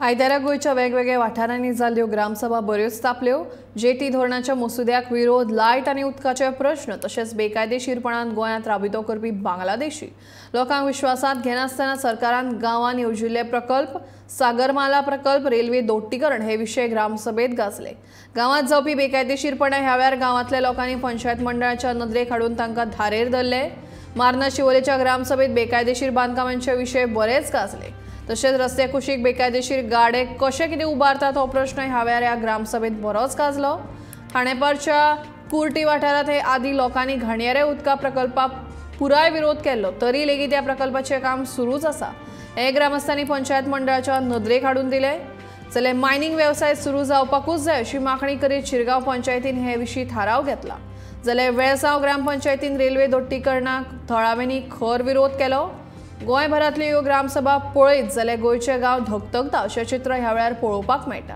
आयतारा गोयच्या वेगवेगळ्या वाठारांनी जाल्ल्यो ग्रामसभा बऱ्योच तापल्यो। जेटी धोरणाच्या मसुद्याक विरोध, लायट आनी उदकाचे प्रश्न तशेंच बेकायदेशीरपणान गोंयांत राबितो करपी बांगलादेशी लोकांक विश्वासांत घेनासतना सरकारान गांवांत येवजिल्ले प्रकल्प, सागरमाला प्रकल्प, रेल्वे दोट्टीकरण हे विशय ग्रामसभेत गाजले। गांवांत जावपी बेकायदेशीरपणा ह्या वेळार गांवांतल्या लोकांनी पंचायत मंडळाच्या नदरेक हाडून तांकां धारेर धरले। मार्ना शिवोलेच्या ग्रामसभेत बेकायदेशीर बांदकामांचे विशय बरेच गाजले। तशेंच रस्ते कुशीक बेकायदेशीर गाडे कशे कितें उबारतात हो प्रश्न ह्या वेळार ह्या ग्रामसभेत बरोच गाजलो। ठाणेपारच्या कुर्टी वाठारांत हे आदी लोकांनी घाणेरे उदका प्रकल्पाक पुराय विरोध केल्लो, तरी लेगीत ह्या प्रकल्पाचें काम सुरूच आसा। हे ग्रामस्थांनी पंचायत मंडळाच्या नदरेक हाडून दिले। जाल्यार मायनिंग वेवसाय सुरू जावपाकूच जाय अशी मागणी करीत शिरगांव पंचायतीन हे विशीं थाराव घेतला। जाल्यार वेळसांव ग्रामपंचायतीन रेल्वे दोट्टीकरणाक थळाव्यांनी खर विरोध केलो। गोंयभरांतल्यो ह्यो ग्रामसभा पळयत जाल्यार गोंयचे गांव धगधगता अशें चित्र ह्या वेळार पळोवपाक मेळटा।